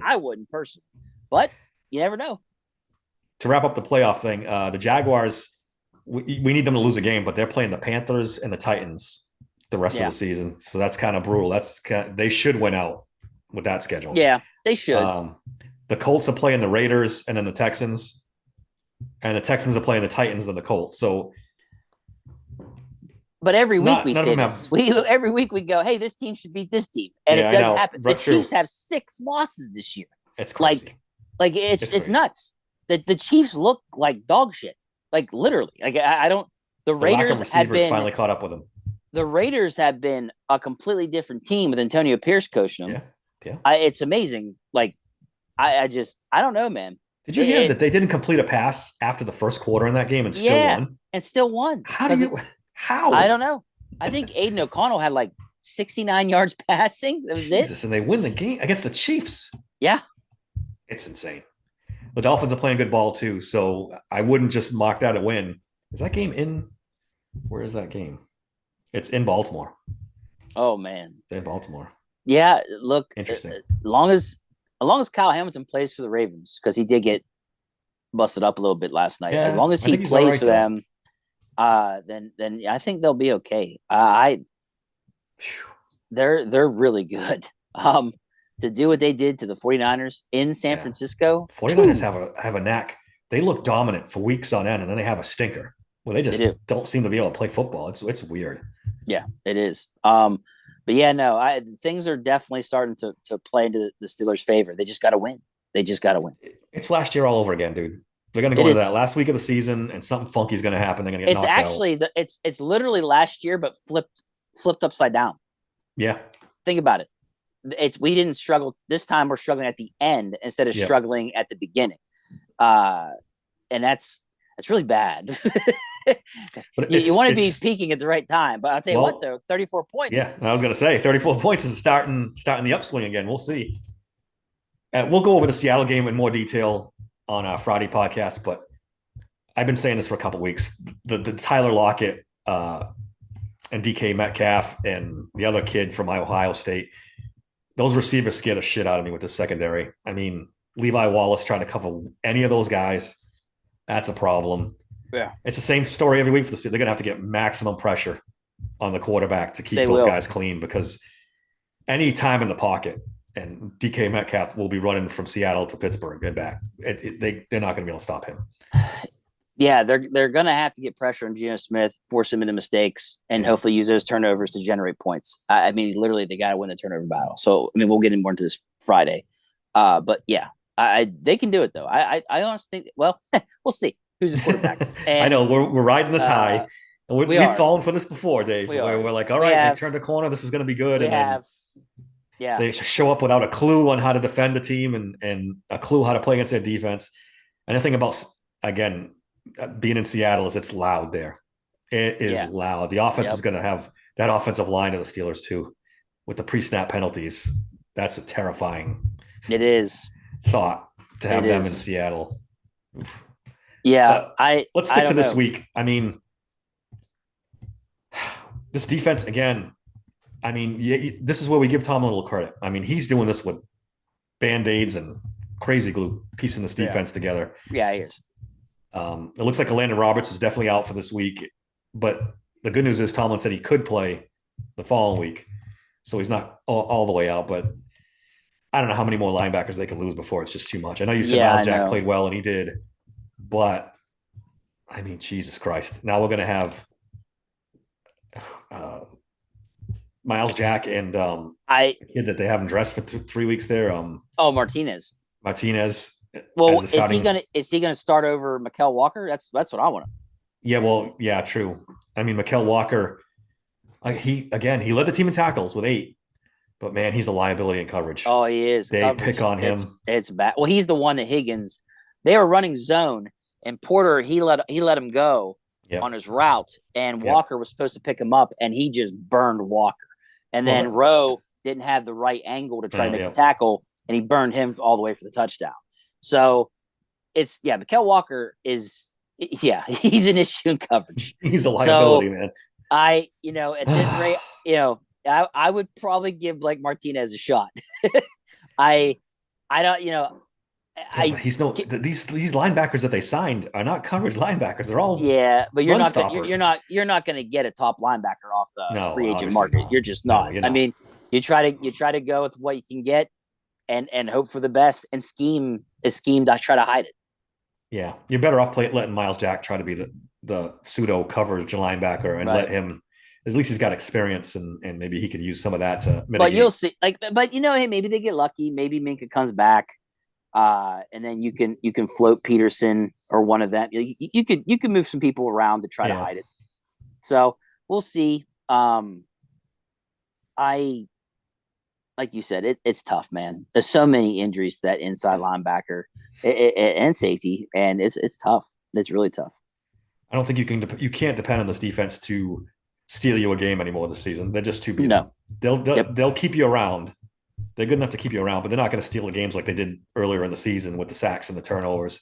I wouldn't personally, but you never know. To wrap up the playoff thing, the Jaguars, we need them to lose a game, but they're playing the Panthers and the Titans the rest of the season, so that's kind of brutal. They should win out with that schedule. Yeah, they should. The Colts are playing the Raiders and then the Texans, and the Texans are playing the Titans and the Colts. So, but every week we say this. Every week we go, "Hey, this team should beat this team," and it doesn't happen. The Chiefs have 6 losses this year. It's crazy. Like it's nuts. The Chiefs look like dog shit. Like literally. Like I don't. The Raiders have been finally caught up with them. the Raiders have been a completely different team with Antonio Pierce coaching them. Yeah, yeah. It's amazing. Like I don't know, man. Did you hear It that they didn't complete a pass after the first quarter in that game and still yeah, won? and still won How do because you? I How? don't know. I think Aiden O'Connell had like 69 yards passing. That was it. Jesus, and they win the game against the Chiefs. Yeah, It's insane. The Dolphins are playing good ball too, so I wouldn't just mock that a win. Is that game in? Where is that game? It's in Baltimore. oh man. It's in Baltimore. Yeah, look, Interesting. as long as Kyle Hamilton plays for the Ravens, because he did get busted up a little bit last night. As Yeah, long as I he think he's all plays right for though. them, then I think they'll be okay. They're really good. To do what they did to the 49ers in San Yeah, Francisco, 49ers have a knack. They look dominant for weeks on end, and then they have a stinker. Well, they they just do. don't seem to be able to play football. It's weird. Yeah, it is. But yeah, no, things are definitely starting to play into the Steelers' favor. They just got to win. They just got to win. It's last year all over again, dude. They're going to It go into that is. last week of the season, and something funky is going to happen. They're going to get It's knocked out. actually it's literally last year, but flipped upside down. Yeah, Think about it. We didn't struggle this time. We're struggling at the end instead of yep. struggling at the beginning, uh, and that's really bad. But you it's want to be it's peaking at the right time, but I'll tell you what, well, though, 34 yeah. points. I was going to say 34 points is starting the upswing again. We'll see. We'll go over the Seattle game in more detail on our Friday podcast, but I've been saying this for a couple weeks. The Tyler Lockett and DK Metcalf and the other kid from Ohio State, those receivers scare the shit out of me with the secondary. I mean, Levi Wallace trying to cover any of those guys, that's a problem. Yeah, It's the same story every week for the Steelers. They're going to have to get maximum pressure on the quarterback to keep they those will. guys clean because any time in the pocket, and DK Metcalf will be running from Seattle to Pittsburgh and back. They're not going to be able to stop him. Yeah, they're gonna have to get pressure on Geno Smith, force him into mistakes, and Yeah. hopefully use those turnovers to generate points. I mean, literally, they got to win the turnover battle. So, I mean, we'll get in more into this Friday. But yeah, they can do it though. I honestly think. Well, we'll see who's the quarterback. I And know we're riding this high, and we we've are, fallen for this before, Dave. we Where are, we're like, all we right, they've have, turned the corner. This is going to be good, we and then have, yeah, they show up without a clue on how to defend the team and a clue how to play against their defense. And the thing about again being in Seattle is it's loud there. It is yeah, loud. The offense yep, is going to have that offensive line of the Steelers too, with the pre-snap penalties. That's a terrifying it is, thought to it have them in is, Seattle. Oof. yeah. But I let's I stick to don't this know. week. I mean, this defense again. I mean, yeah, this is where we give Tom a little credit. I mean, he's doing this with band-aids and crazy glue, piecing this Yeah, defense together. yeah, he is. It looks like Landon Roberts is definitely out for this week, but the good news is Tomlin said he could play the following week, so he's not all the way out. But I don't know how many more linebackers they can lose before it's just too much. I know you said Yeah, Miles I Jack know. played well and he did, but I mean, Jesus Christ! Now we're going to have uh, Miles Jack and I the kid that they haven't dressed for 3 weeks there, Oh, Martinez. Martinez as Well, the is he starting. gonna is he gonna start over Mikel Walker? That's what I want to. Yeah, well, yeah, true. I mean, Mikel Walker, he led the team in tackles with 8, but man, he's a liability in coverage. Oh, he is They pick coverage. on It's him. it's bad. Well, he's the one that Higgins. They were running zone, and Porter he let him go on Yep, his route, and yep. Walker was supposed to pick him up, and he just burned Walker. And Well, then Rowe didn't have the right angle to try to make the yep. tackle, and he burned him all the way for the touchdown. So it's yeah, Mikel Walker is yeah, he's an issue in coverage. He's a liability, So man. at this rate, I would probably give Blake Martinez a shot. I, I don't, Yeah, but I, he's no these linebackers that they signed are not coverage linebackers. They're all yeah, but run stoppers. you're not going to get a top linebacker off the No, free agent obviously market. not. You're just No, not. you're I not. mean, you try to go with what you can get and hope for the best and scheme to try to hide it. Yeah, you're better off letting Miles Jack try to be the pseudo coverage linebacker and let Right. him. At least he's got experience, and maybe he could use some of that to But you'll mitigate. see, but hey, maybe they get lucky. Maybe Minka comes back. And then you can float Peterson or one of them. You can move some people around to try to Yeah, hide it. So we'll see. Um, I like you said, it's tough, man. There's so many injuries to that inside linebacker and safety, and it's tough. It's really tough. I don't think you can't depend on this defense to steal you a game anymore this season. They're just too beat No. up. They'll Yep. they'll, they'll keep you around. They're good enough to keep you around, but they're not going to steal the games like they did earlier in the season with the sacks and the turnovers.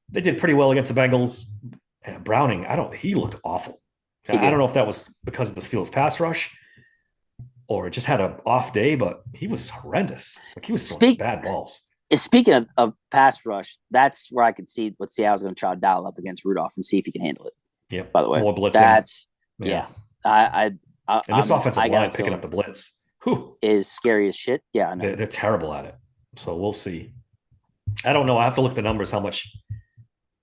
They did pretty well against the Bengals. Browning, he looked awful. I don't know if that was because of the Steelers pass rush or just had an off day, but he was horrendous. Like he was throwing bad balls. Speaking of pass rush, that's where I could see what Seattle's going to try to dial up against Rudolph and see if he can handle it. Yeah. By the way, more blitzing. That's yeah. And this offensive line picking up the blitz is scary as shit. Yeah, I know. They're terrible at it. So we'll see. I don't know. I have to look at the numbers how much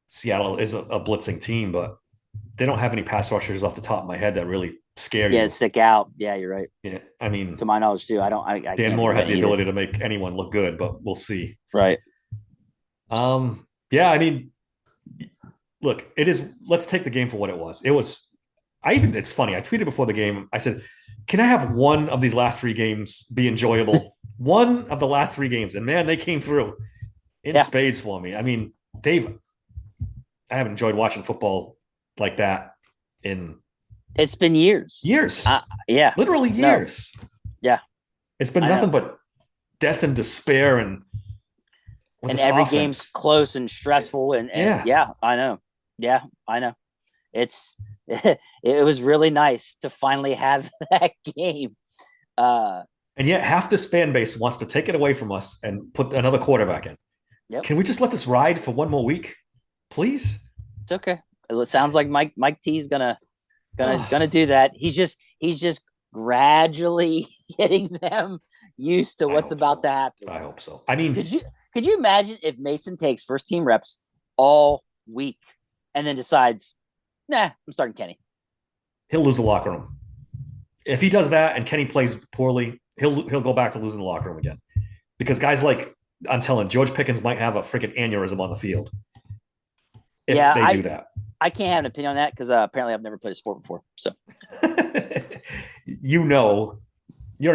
Seattle is a blitzing team, but they don't have any pass rushers off the top of my head that really scare you. Yeah, stick out. Yeah, you're right. Yeah, I mean, to my knowledge too. I Dan Moore has the ability to make anyone look good, but we'll see. Right. Yeah, I mean, look, it is. Let's take the game for what it was. It was. It's funny. I tweeted before the game. I said, "Can I have one of these last three games be enjoyable? One of the last three games." And man, they came through in spades for me. I mean, Dave, I haven't enjoyed watching football like that in. It's been years. Yeah, literally years. No. Yeah, it's been nothing but death and despair and every game's close and stressful and yeah, I know. Yeah, I know. It was really nice to finally have that game. And yet half this fan base wants to take it away from us and put another quarterback in. Yep. Can we just let this ride for one more week, please? It's okay. It sounds like Mike T's gonna do that. He's just gradually getting them used to what's about to happen. I hope so. I mean, could you imagine if Mason takes first team reps all week and then decides, nah, I'm starting Kenny? He'll lose the locker room. If he does that and Kenny plays poorly, he'll go back to losing the locker room again. Because guys like, I'm telling, George Pickens might have a freaking aneurysm on the field if they do that. I can't have an opinion on that because apparently I've never played a sport before. So, you don't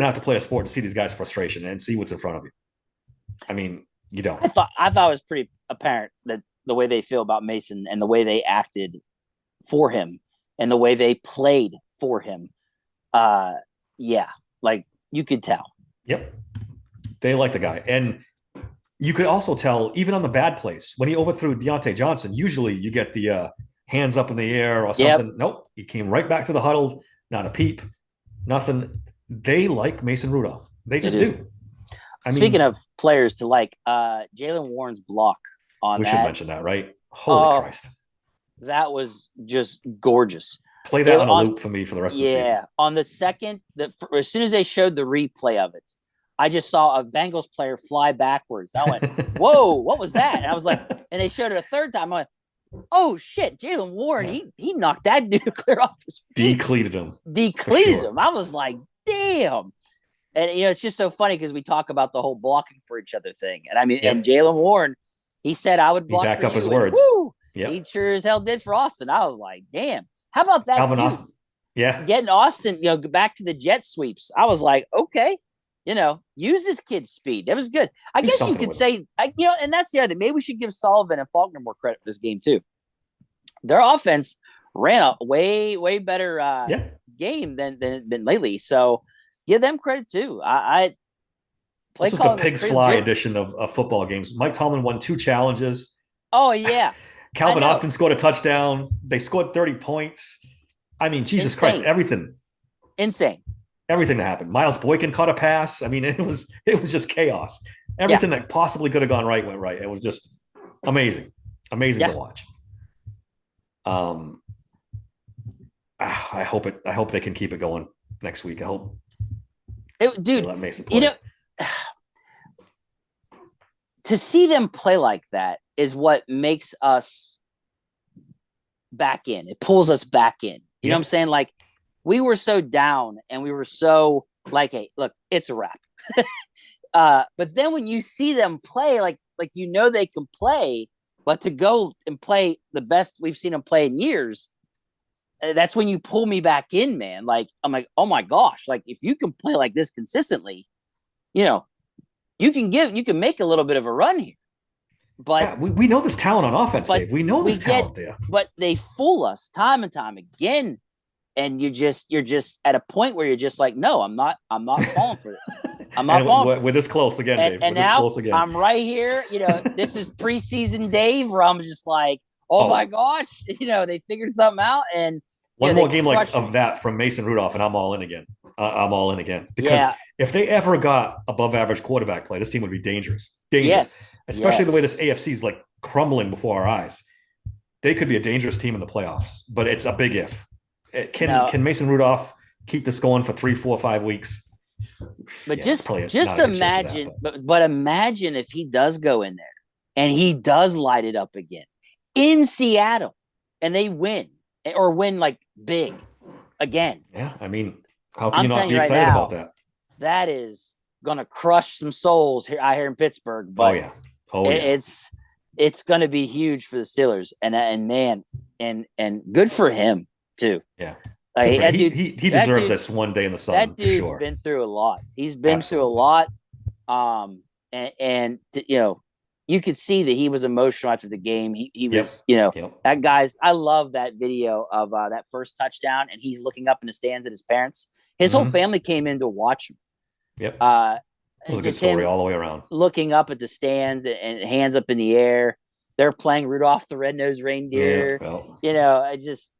have to play a sport to see these guys' frustration and see what's in front of you. I mean, you don't. I thought it was pretty apparent that the way they feel about Mason and the way they acted for him and the way they played for him. Yeah, like you could tell. Yep. They like the guy. And you could also tell, even on the bad plays, when he overthrew Deontay Johnson, usually you get the hands up in the air or something. Yep. Nope. He came right back to the huddle. Not a peep. Nothing. They like Mason Rudolph. They just do. Speaking of players to like, Jaylen Warren's block on we should mention that, right? Holy Christ. That was just gorgeous. Play that on a loop for me for the rest of the season. Yeah. On the second, as soon as they showed the replay of it, I just saw a Bengals player fly backwards. I went, whoa, what was that? And I was like, and they showed it a third time. I went, oh shit, Jaylen Warren, he knocked that dude clear off his feet. Decleated him. Him. I was like, damn. And it's just so funny because we talk about the whole blocking for each other thing. And I mean, and Jaylen Warren, he said I would block. He backed for up you. his words. He sure as hell did for Austin. I was like, damn. How about that? Alvin Austin. Yeah. Getting Austin, back to the jet sweeps. I was like, okay. Use this kid's speed. That was good. I guess you could say, and that's the other thing. Maybe we should give Sullivan and Faulkner more credit for this game too. Their offense ran a way, way better game than lately. So give them credit too. This is the Pigs Fly edition of football games. Mike Tomlin won 2 challenges. Oh, yeah. Calvin Austin scored a touchdown. They scored 30 points. I mean, Jesus Christ, everything. Insane. Everything that happened. Miles Boykin caught a pass. I mean, it was just chaos. Everything that possibly could have gone right went right. It was just amazing. Amazing to watch. I hope they can keep it going next week. I hope. Dude, let Mason play. To see them play like that is what makes us back in. It pulls us back in. You know what I'm saying? Like, we were so down and we were so like, hey, look, it's a wrap. But then when you see them play, like they can play, but to go and play the best we've seen them play in years, that's when you pull me back in, man. Like, I'm like, oh my gosh, like if you can play like this consistently, you know, you can make a little bit of a run here. But Yeah, we know this talent on offense, but Dave. We know we this get talent there. but they fool us time and time again. And you're just at a point where you're just like, no, I'm not falling for this. I'm not And falling for we're this. this close again, Dave. And We're this now close again. I'm right here. This is preseason Dave, where I'm just like, oh my Oh, gosh, they figured something out, and one they more game like crushed of that from Mason Rudolph, and I'm all in again. I'm all in again because Yeah. if they ever got above average quarterback play, this team would be dangerous, dangerous. Yes. Especially the way Yes. this AFC is like crumbling before our eyes. They could be a dangerous team in the playoffs, but it's a big if. No, Can Mason Rudolph keep this going for 3, 4, 5 weeks? but Yeah, it's probably just not a good chance of imagine, that. but imagine if he does go in there and he does light it up again in Seattle, and they win or win like big again. Yeah, I mean, how can you I'm not telling be you right excited about now, that? that is gonna crush some souls here out here in Pittsburgh. Oh But yeah, oh yeah, it's gonna be huge for the Steelers, and man, and good for him too. yeah. Good Like for him. that dude, He that deserved dude, this one day in the that sun for dude's sure. been through a lot. He's been through a Absolutely. lot. And you could see that he was emotional after the game. He Yep. was, Yep. that guy's. I love that video of that first touchdown, and he's looking up in the stands at his parents. His whole Mm-hmm. family came in to watch him. Yep. Uh, It was a good just story him all the way around. looking up at the stands and hands up in the air. They're playing Rudolph the Red-Nosed Yeah. Reindeer. Well, I just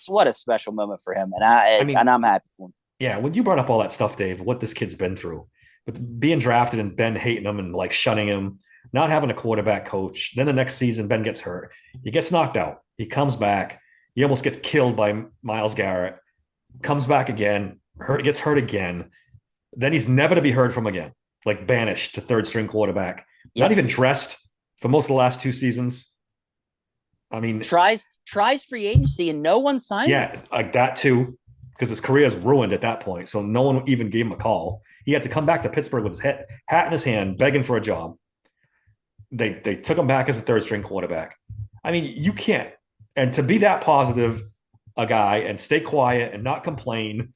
what a special moment for him, and I I and mean, I'm happy for him. yeah, when you brought up all that stuff, Dave, what this kid's been through, with being drafted and Ben hating him and like shunning him, not having a quarterback coach. Then the next season, Ben gets hurt. He gets knocked out. He comes back. He almost gets killed by Miles Garrett. Comes back again. Gets hurt again. Then he's never to be heard from again. Like banished to third string quarterback. Not Yep. even dressed for most of the last 2 seasons. I mean, Tries free agency, and no one signs him. yeah, like that too, because his career is ruined at that point. So no one even gave him a call. He had to come back to Pittsburgh with his hat in his hand, begging for a job. They took him back as a third string quarterback. I mean, you can't. And to be that positive a guy and stay quiet and not complain,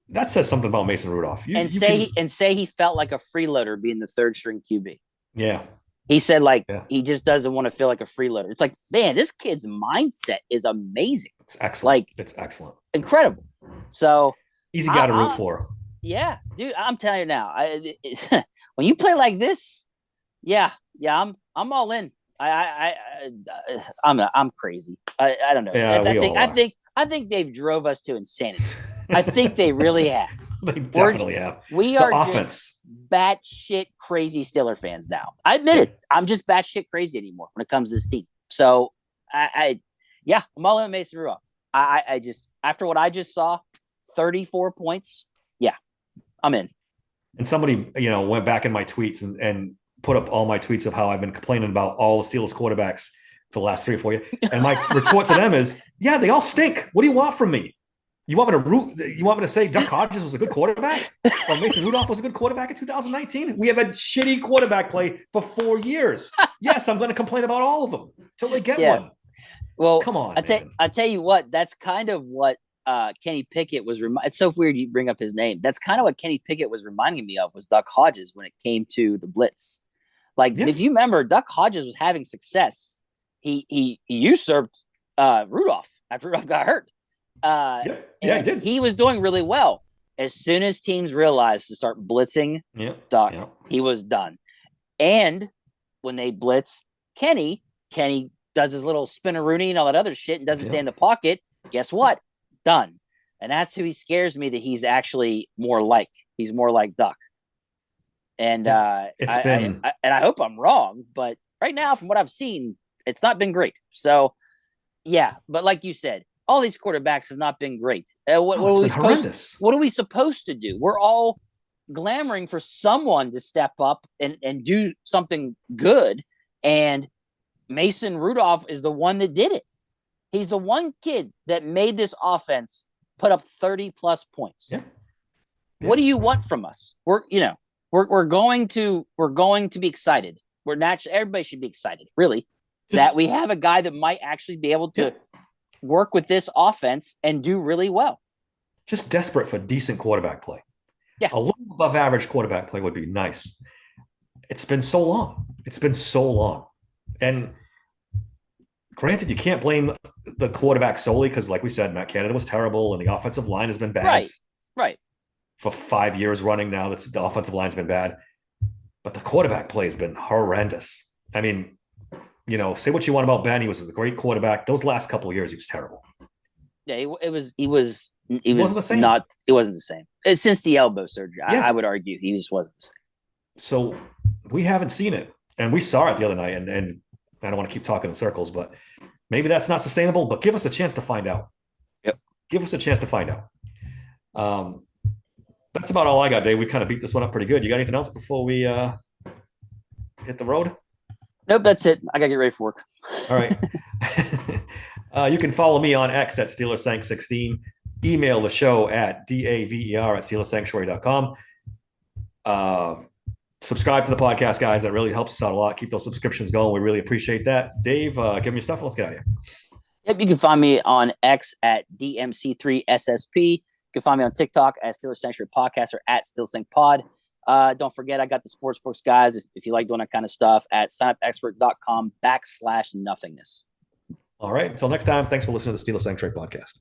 that says something about Mason Rudolph. Say he felt like a freeloader being the third string QB. Yeah, He said like yeah, he just doesn't want to feel like a freeloader. It's like, man, this kid's mindset is amazing, it's excellent. like It's excellent. incredible. So Easy guy to root for. yeah, dude, I'm telling you now, when you play like this, yeah, I'm all in. I'm crazy. I don't know. Yeah, we all are. I think they've drove us to insanity. I think they really have. They definitely have. We The are offense. just batshit crazy Steeler fans now. I admit it. I'm just batshit crazy anymore when it comes to this team. So yeah, I'm all in Mason Rudolph. I just, after what I just saw, 34 points. Yeah, I'm in. And somebody, went back in my tweets and put up all my tweets of how I've been complaining about all the Steelers quarterbacks for the last 3 or 4 years. And my retort to them is, yeah, they all stink. What do you want from me? You want me to say Duck Hodges was a good quarterback? Or Mason Rudolph was a good quarterback in 2019? We have had shitty quarterback play for 4 years. Yes, I'm going to complain about all of them till they get one. Well, come on, I tell you what, that's kind of what Kenny Pickett was. It's so weird you bring up his name. That's kind of what Kenny Pickett was reminding me of, was Duck Hodges when it came to the blitz. Like, if you remember, Duck Hodges was having success. He usurped Rudolph after Rudolph got hurt. Yeah, he did. He was doing really well. As soon as teams realized to start blitzing Duck, he was done. And when they blitz Kenny does his little spinneroonie and all that other shit and doesn't stay in the pocket. Guess what? Done. And that's who he scares me, that he's actually more like. He's more like Duck. And I hope I'm wrong, but right now, from what I've seen, it's not been great. So, yeah, but like you said, all these quarterbacks have not been great. What are we supposed to do? We're all clamoring for someone to step up and do something good. And Mason Rudolph is the one that did it. He's the one kid that made this offense put up 30 plus points. Yeah. What do you want from us? We're going to be excited. Everybody should be excited, really, that we have a guy that might actually be able to work with this offense and do really well. Just desperate for decent quarterback play. Yeah. A little above average quarterback play would be nice. It's been so long. It's been so long. And granted, you can't blame the quarterback solely because, like we said, Matt Canada was terrible and the offensive line has been bad Right. Right. for 5 years running now. That's the offensive line's been bad, but the quarterback play has been horrendous. I mean, say what you want about Ben. He was a great quarterback. Those last couple of years, he was terrible. Yeah, he Wasn't the was same. not. It wasn't the same since the elbow surgery. I Yeah. would argue he just wasn't the same. So we haven't seen it, and we saw it the other night. And I don't want to keep talking in circles, but maybe that's not sustainable. But give us a chance to find out. Yep. Give us a chance to find out. Um, that's about all I got, Dave. We kind of beat this one up pretty good. You got anything else before we hit the road? Nope, that's it. I gotta get ready for work. All right. You can follow me on X at SteelersSank16. Email the show at daver@SteelersSanctuary.com. Subscribe to the podcast, guys. That really helps us out a lot. Keep those subscriptions going. We really appreciate that. Dave, give me your stuff and let's get out of here. Yep, you can find me on X at DMC3SSP. You can find me on TikTok at Steelers Sanctuary Podcast or at SteelSankPod. Don't forget, I got the sports books, guys, if you like doing that kind of stuff, at signupexpert.com/nothingness. All right. Until next time, thanks for listening to the Steelers Sanctuary Podcast.